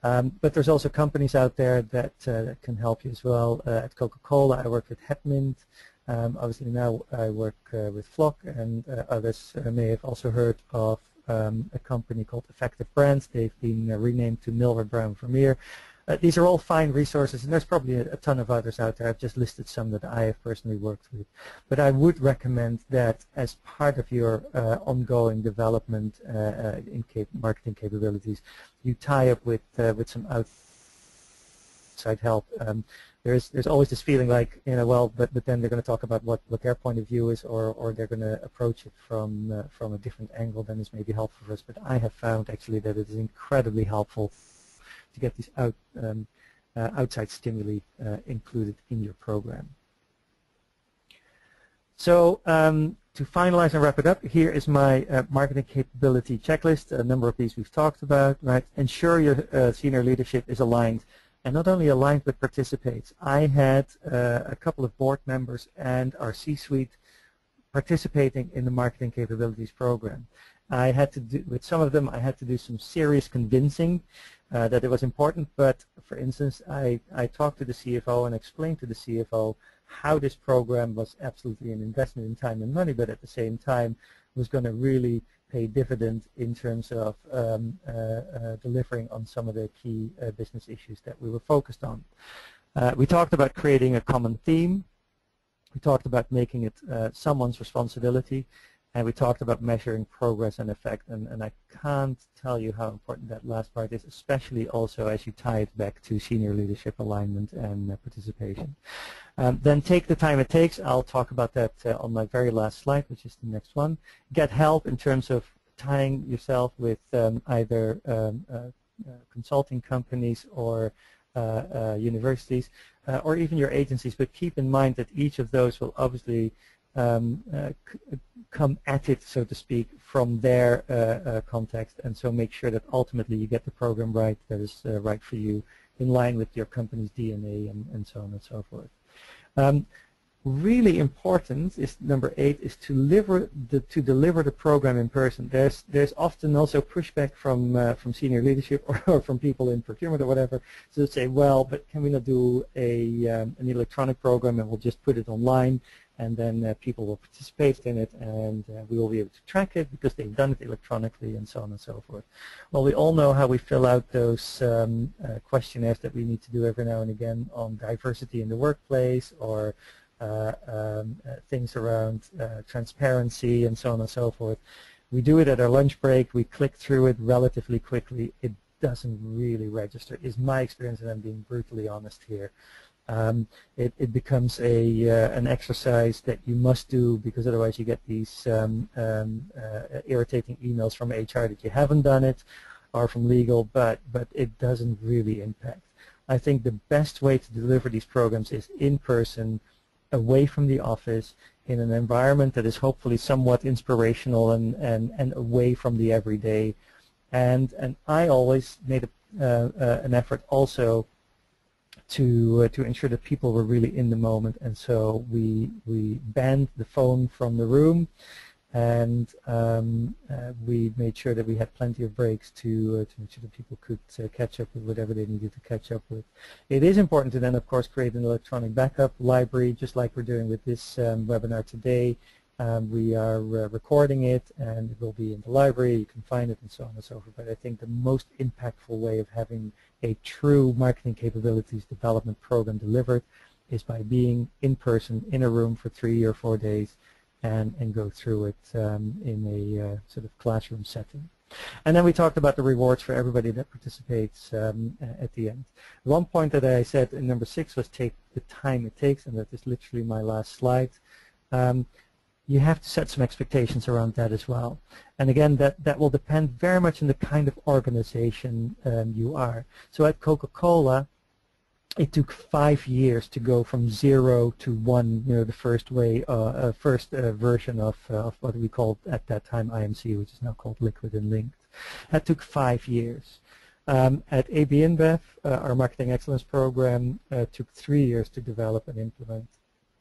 But there's also companies out there that can help you as well. At Coca-Cola, I work with Hetmint. Obviously now I work with Flock, and others may have also heard of a company called Effective Brands. They've been renamed to Millward Brown Vermeer. These are all fine resources, and there's probably a ton of others out there. I've just listed some that I have personally worked with. But I would recommend that as part of your ongoing development in marketing capabilities, you tie up with some outside help. There's always this feeling like, well, but then they're going to talk about what their point of view is, or they're going to approach it from a different angle than is maybe helpful for us. But I have found actually that it is incredibly helpful to get these outside stimuli included in your program. So to finalize and wrap it up, here is my marketing capability checklist. A number of these we've talked about. Right, ensure your senior leadership is aligned. And not only aligned but participates. I had a couple of board members and our C-suite participating in the marketing capabilities program. I had to do, with some of them, I had to do some serious convincing that it was important. But for instance, I talked to the CFO and explained to the CFO how this program was absolutely an investment in time and money, but at the same time was going to really pay dividend in terms of delivering on some of the key business issues that we were focused on. We talked about creating a common theme. We talked about making it someone's responsibility. And we talked about measuring progress and effect. And I can't tell you how important that last part is, especially also as you tie it back to senior leadership alignment and participation. Then take the time it takes. I'll talk about that on my very last slide, which is the next one. Get help in terms of tying yourself with either consulting companies or universities or even your agencies. But keep in mind that each of those will obviously come at it, so to speak, from their context, and so make sure that ultimately you get the program right that is right for you, in line with your company's DNA and so on and so forth. Really important is number 8 is to deliver the program in person. There's often also pushback from senior leadership or from people in procurement or whatever, to say, well, but can we not do an electronic program and we'll just put it online, and then people will participate in it, and we will be able to track it because they've done it electronically, and so on and so forth. Well, we all know how we fill out those questionnaires that we need to do every now and again on diversity in the workplace, or things around transparency, and so on and so forth. We do it at our lunch break. We click through it relatively quickly. It doesn't really register, is my experience, and I'm being brutally honest here. It becomes an exercise that you must do, because otherwise you get these irritating emails from HR that you haven't done it, or from legal, but it doesn't really impact. I think the best way to deliver these programs is in person, away from the office, in an environment that is hopefully somewhat inspirational and away from the everyday, And I always made an effort also to ensure that people were really in the moment, and so we banned the phone from the room, and we made sure that we had plenty of breaks to make sure that people could catch up with whatever they needed to catch up with. It is important to then, of course, create an electronic backup library, just like we're doing with this webinar today. We are recording it, and it will be in the library. You can find it and so on and so forth. But I think the most impactful way of having a true marketing capabilities development program delivered is by being in person in a room for 3 or 4 days and go through it in a sort of classroom setting. And then we talked about the rewards for everybody that participates at the end. One point that I said in number 6 was take the time it takes, and that is literally my last slide. You have to set some expectations around that as well. And again, that will depend very much on the kind of organization you are. So at Coca-Cola, it took 5 years to go from 0 to 1, the first version of what we called at that time IMC, which is now called Liquid and Linked. That took 5 years. At AB InBev, our Marketing Excellence Program took 3 years to develop and implement.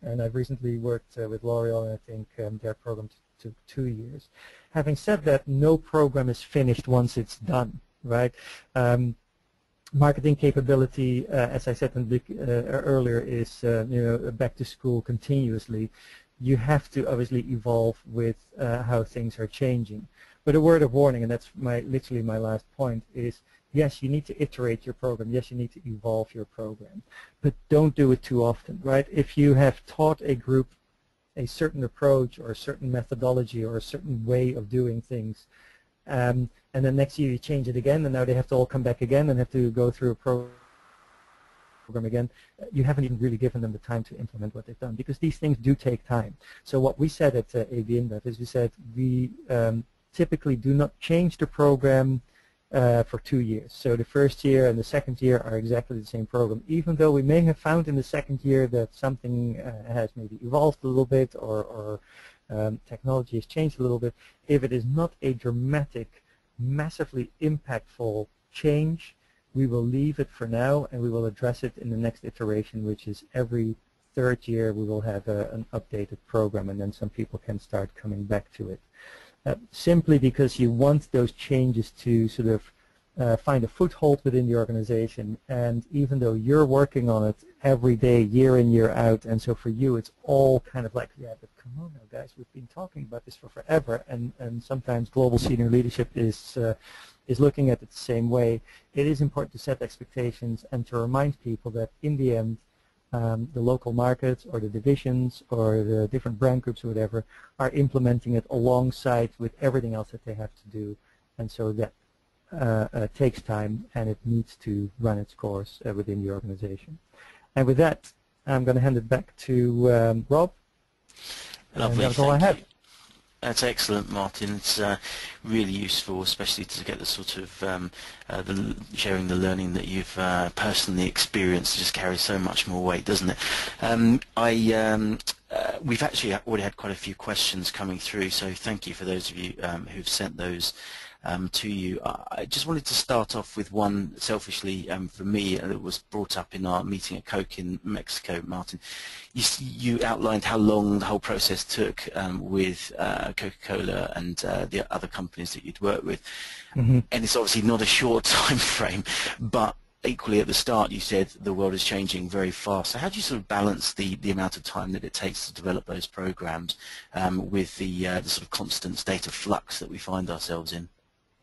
And I've recently worked with L'Oreal, and I think their program took 2 years. Having said that, no program is finished once it's done, right? Marketing capability, as I said earlier, is back to school continuously. You have to obviously evolve with how things are changing. But a word of warning, and that's literally my last point, is yes, you need to iterate your program. Yes, you need to evolve your program. But don't do it too often, right? If you have taught a group a certain approach or a certain methodology or a certain way of doing things, and then next year you change it again, and now they have to all come back again and have to go through a program again, you haven't even really given them the time to implement what they've done, because these things do take time. So what we said at AB InBev is we said we typically do not change the program for 2 years. So the first year and the second year are exactly the same program, even though we may have found in the second year that something has maybe evolved a little bit, or technology has changed a little bit. If it is not a dramatic, massively impactful change, we will leave it for now, and we will address it in the next iteration, which is every 3rd year we will have an updated program, and then some people can start coming back to it. Simply because you want those changes to sort of find a foothold within the organization, and even though you're working on it every day, year in, year out, and so for you it's all kind of like, yeah, but come on now guys, we've been talking about this for forever, and sometimes global senior leadership is looking at it the same way. It is important to set expectations and to remind people that in the end, the local markets or the divisions or the different brand groups or whatever are implementing it alongside with everything else that they have to do, and so that takes time, and it needs to run its course within the organization. And with that, I'm going to hand it back to Rob. Lovely. That's all I have. That's excellent, Maarten. It's really useful, especially to get the sort of sharing the learning that you've personally experienced. It just carries so much more weight, doesn't it? We've actually already had quite a few questions coming through, so thank you for those of you who've sent those to you. I just wanted to start off with one selfishly for me that was brought up in our meeting at Coke in Mexico, Maarten. You outlined how long the whole process took with Coca-Cola and the other companies that you'd worked with. Mm-hmm. And it's obviously not a short time frame, but equally at the start you said the world is changing very fast. So how do you sort of balance the amount of time that it takes to develop those programs with the sort of constant state of flux that we find ourselves in?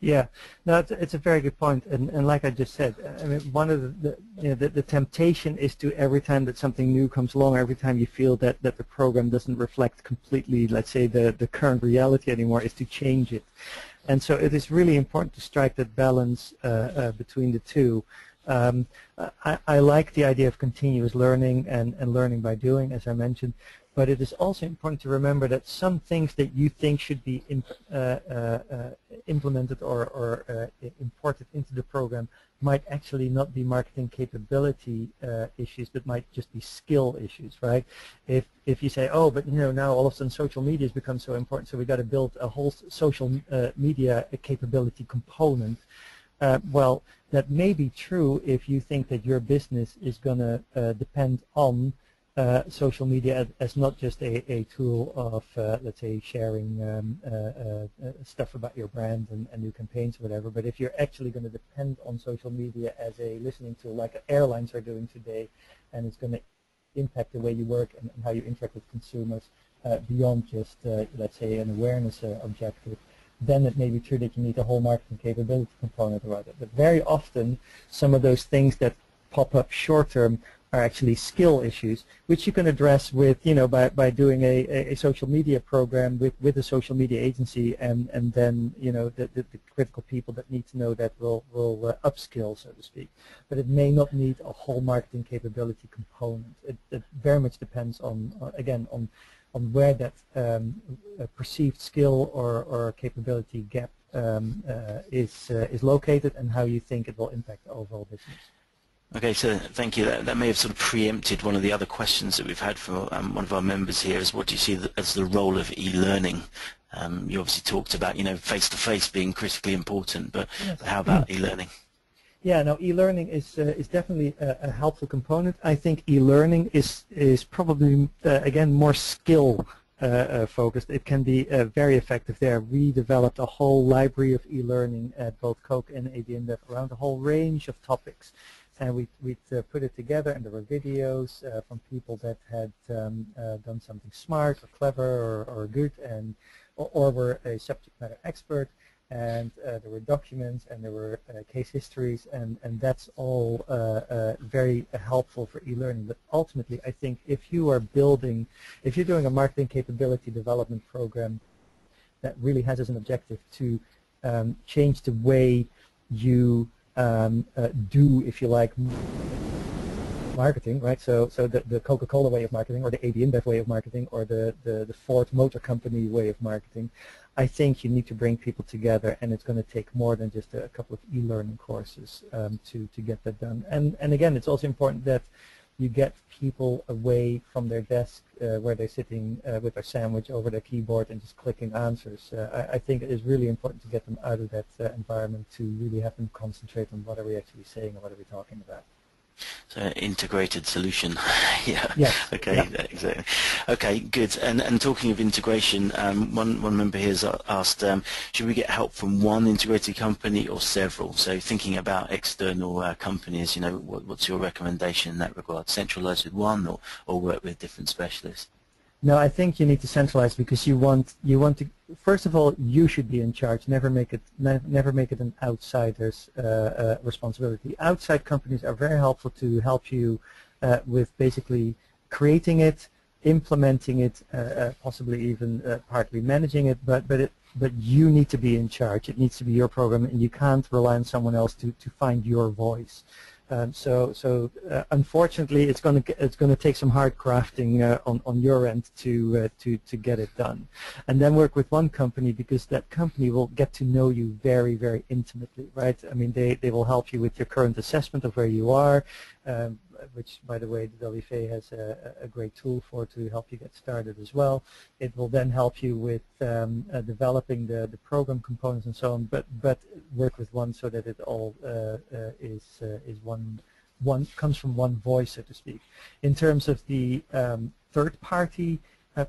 Yeah, no, it's a very good point, and like I just said, I mean, one of the temptation is to, every time that something new comes along, every time you feel that the program doesn't reflect completely, let's say, the current reality anymore, is to change it. And so it is really important to strike that balance between the two. I like the idea of continuous learning and learning by doing, as I mentioned, But it is also important to remember that some things that you think should be implemented or imported into the program might actually not be marketing capability issues, but might just be skill issues, right? If you say, oh, but now all of a sudden social media has become so important, so we got to build a whole social media capability component. Well, that may be true if you think that your business is going to depend on social media as not just a tool of, let's say, sharing stuff about your brand and new campaigns or whatever, but if you're actually going to depend on social media as a listening tool like airlines are doing today, and it's going to impact the way you work and how you interact with consumers beyond just, let's say, an awareness objective, then it may be true that you need a whole marketing capability component around it. But very often, some of those things that pop up short term are actually skill issues, which you can address with, by doing a social media program with a social media agency, and then, the critical people that need to know that will upskill, so to speak. But it may not need a whole marketing capability component. It very much depends on, again, on where that perceived skill or capability gap is located, and how you think it will impact the overall business. Okay, so thank you. That may have sort of preempted one of the other questions that we've had from one of our members here, is what do you see as the role of e-learning? You obviously talked about, face-to-face being critically important, but yes. How about e-learning? Yeah, no, e-learning is definitely a helpful component. I think e-learning is probably, again, more skill focused. It can be very effective there. We developed a whole library of e-learning at both Coke and AB InBev around a whole range of topics. And we put it together, and there were videos from people that had done something smart or clever or good, or were a subject matter expert, and there were documents, and there were case histories, and that's all very helpful for e-learning. But ultimately, I think if you're doing a marketing capability development program that really has as an objective to change the way you do, if you like, marketing, right? So the Coca-Cola way of marketing, or the AB InBev way of marketing, or the Ford Motor Company way of marketing, I think you need to bring people together, and it's going to take more than just a couple of e-learning courses to get that done. And again, it's also important that you get people away from their desk where they're sitting with their sandwich over their keyboard and just clicking answers. I think it is really important to get them out of that environment, to really have them concentrate on what are we actually saying and what are we talking about. So integrated solution. Yeah. Yes. Okay. Yeah. Exactly. Okay. Good. And talking of integration, one member here has asked, should we get help from one integrated company or several? So thinking about external companies, what's your recommendation in that regard? Centralize with one, or work with different specialists? No, I think you need to centralize, because you want to. First of all, you should be in charge. Never make it an outsider's responsibility. Outside companies are very helpful to help you with basically creating it, implementing it, possibly even partly managing it. But you need to be in charge. It needs to be your program, and you can't rely on someone else to find your voice. So unfortunately, it's going to take some hard crafting on your end to get it done, and then work with one company, because that company will get to know you very, very intimately, right? I mean, they will help you with your current assessment of where you are, which, by the way, the WFA has a great tool to help you get started as well. It will then help you with developing the program components and so on, but work with one so that it all is one comes from one voice, so to speak. In terms of the third-party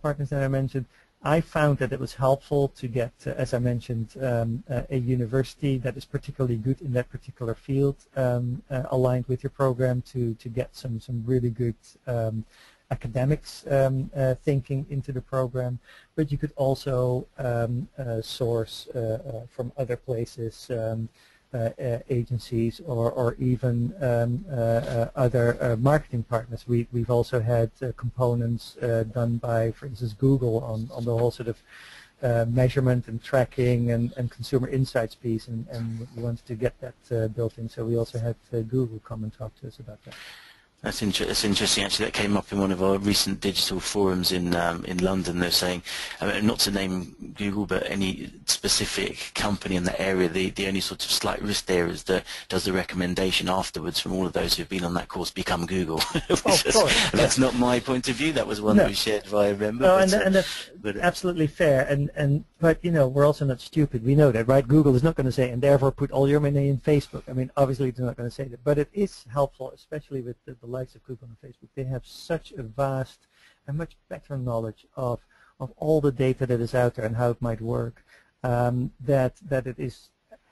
partners that I mentioned, I found that it was helpful to get, as I mentioned, a university that is particularly good in that particular field aligned with your program to get some really good academics thinking into the program. But you could also source from other places, agencies, or even other marketing partners. We've also had components done by, for instance, Google on the whole sort of measurement and tracking and consumer insights piece, and we wanted to get that built in. So we also had Google come and talk to us about that. That's interesting. Actually, that came up in one of our recent digital forums in London. They're saying, I mean, not to name Google, but any specific company in that area, the only sort of slight risk there is that does the recommendation afterwards from all of those who've been on that course become Google? That's not my point of view. That was one that was shared via a member. No, and that's absolutely fair. But you know, we're also not stupid. We know that, right? Google is not going to say, and therefore put all your money in Facebook. I mean, obviously they're not going to say that, but it is helpful, especially with the likes of Google and Facebook. They have such a vast and much better knowledge of all the data that is out there and how it might work. That it is,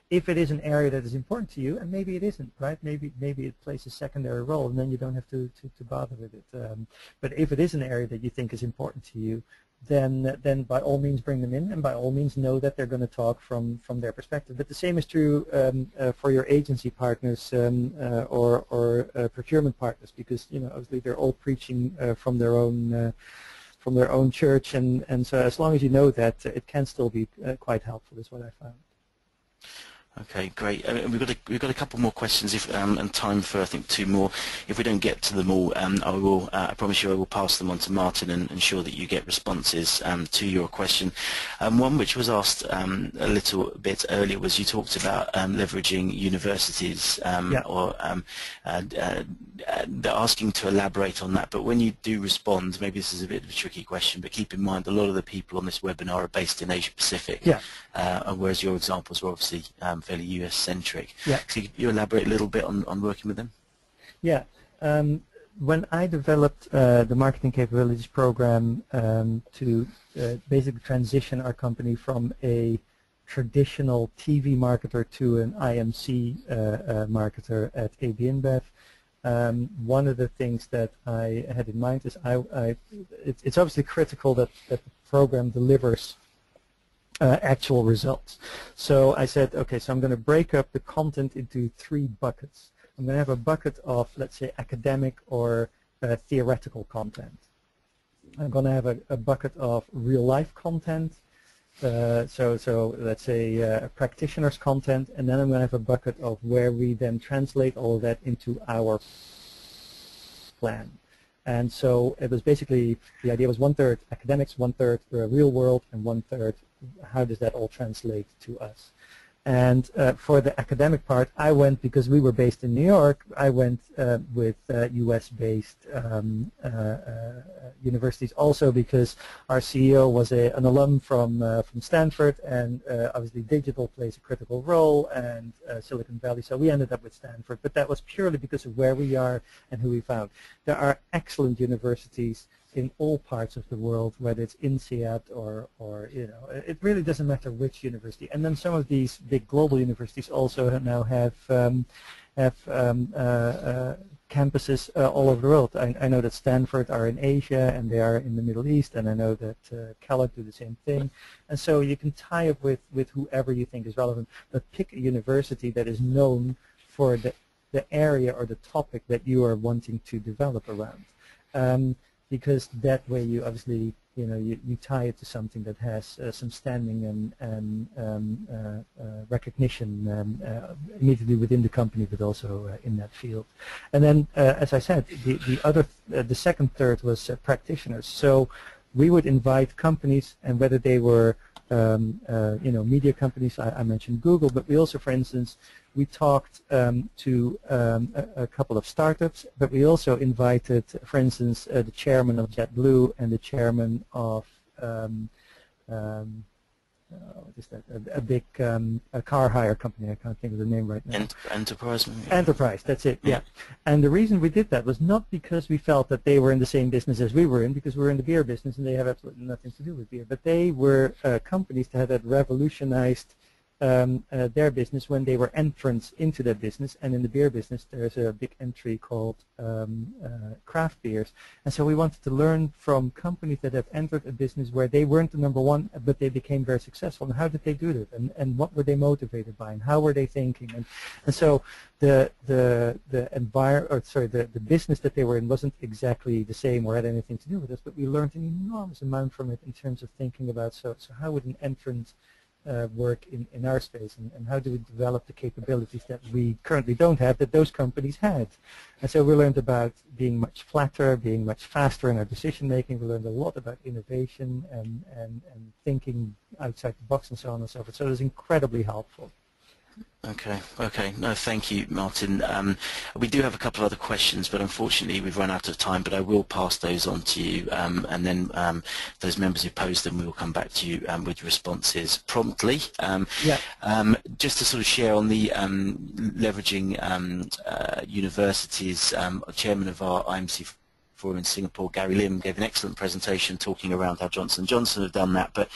if it is an area that is important to you, and maybe it isn't, right? Maybe it plays a secondary role, and then you don't have to bother with it. But if it is an area that you think is important to you, then by all means bring them in, and by all means know that they're going to talk from their perspective. But the same is true for your agency partners or procurement partners, because you know obviously they're all preaching from their own church, and so as long as you know that, it can still be quite helpful, is what I found. Okay, great. We've got a couple more questions, and time for I think 2 more. If we don't get to them all, I promise you I will pass them on to Maarten and ensure that you get responses to your question. One which was asked a little bit earlier was, you talked about leveraging universities, or they're asking to elaborate on that. But when you do respond, maybe this is a bit of a tricky question, but keep in mind a lot of the people on this webinar are based in Asia Pacific, whereas your examples were obviously fairly US-centric. So you elaborate a little bit on working with them? Yeah. When I developed the Marketing Capabilities Program to basically transition our company from a traditional TV marketer to an IMC marketer at AB InBev, one of the things that I had in mind is it's obviously critical that the program delivers actual results. So I said, okay, so I'm going to break up the content into 3 buckets. I'm going to have a bucket of, let's say, academic or theoretical content. I'm going to have a bucket of real-life content, so let's say practitioners' content, and then I'm going to have a bucket of where we then translate all of that into our plan. And so it was basically, the idea was 1/3 academics, 1/3 real world, and 1/3 how does that all translate to us. And for the academic part, I went, because we were based in New York, I went with US-based universities, also because our CEO was an alum from Stanford, and obviously digital plays a critical role, and Silicon Valley, so we ended up with Stanford. But that was purely because of where we are and who we found. There are excellent universities in all parts of the world, whether it's INSEAD or you know, it really doesn't matter which university. And then some of these big global universities also now have campuses all over the world. I know that Stanford are in Asia, and they are in the Middle East, and I know that Kellogg do the same thing. And so you can tie up with whoever you think is relevant, but pick a university that is known for the area or the topic that you are wanting to develop around. Because that way you obviously, you know, you tie it to something that has some standing and recognition immediately within the company, but also in that field. And then, as I said, the second third was practitioners. So we would invite companies, and whether they were you know, media companies, I mentioned Google, but we also, for instance, we talked to a couple of startups, but we also invited, for instance, the chairman of JetBlue and the chairman of what is that? A big car hire company. I can't think of the name right now. Enterprise. Enterprise. That's it. Yeah. And the reason we did that was not because we felt that they were in the same business as we were in, because we're in the beer business and they have absolutely nothing to do with beer. But they were companies that had revolutionized their business when they were entrants into that business. And in the beer business, there's a big entry called craft beers. And so we wanted to learn from companies that have entered a business where they weren't the number one, but they became very successful. And how did they do that? And what were they motivated by? And how were they thinking? And so the business that they were in wasn't exactly the same or had anything to do with us, but we learned an enormous amount from it in terms of thinking about, so how would an entrant work in our space, and how do we develop the capabilities that we currently don't have that those companies had. And so we learned about being much flatter, being much faster in our decision making. We learned a lot about innovation and thinking outside the box and so on and so forth. So it was incredibly helpful. Okay. No, thank you, Martin. We do have a couple of other questions, but unfortunately we've run out of time, but I will pass those on to you, and then those members who posed them, we will come back to you with responses promptly. Just to sort of share on the leveraging universities, chairman of our IMC Forum in Singapore, Gary Lim, gave an excellent presentation talking around how Johnson & Johnson have done that. But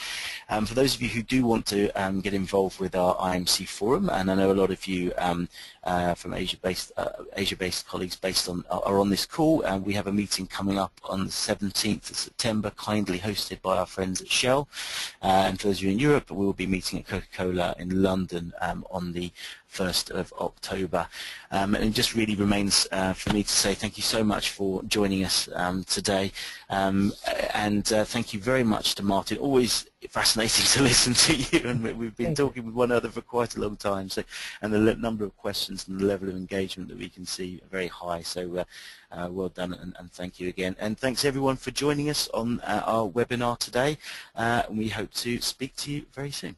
for those of you who do want to get involved with our IMC Forum, and I know a lot of you from Asia-based colleagues are on this call, and we have a meeting coming up on the 17th of September, kindly hosted by our friends at Shell. And for those of you in Europe, we will be meeting at Coca-Cola in London on the 1st of October. And it just really remains for me to say thank you so much for joining us today, and thank you very much to Martin. Always fascinating to listen to you, and we've been talking with one another for quite a long time, so, and the number of questions and the level of engagement that we can see are very high, so well done, and thank you again. And thanks everyone for joining us on our webinar today, and we hope to speak to you very soon.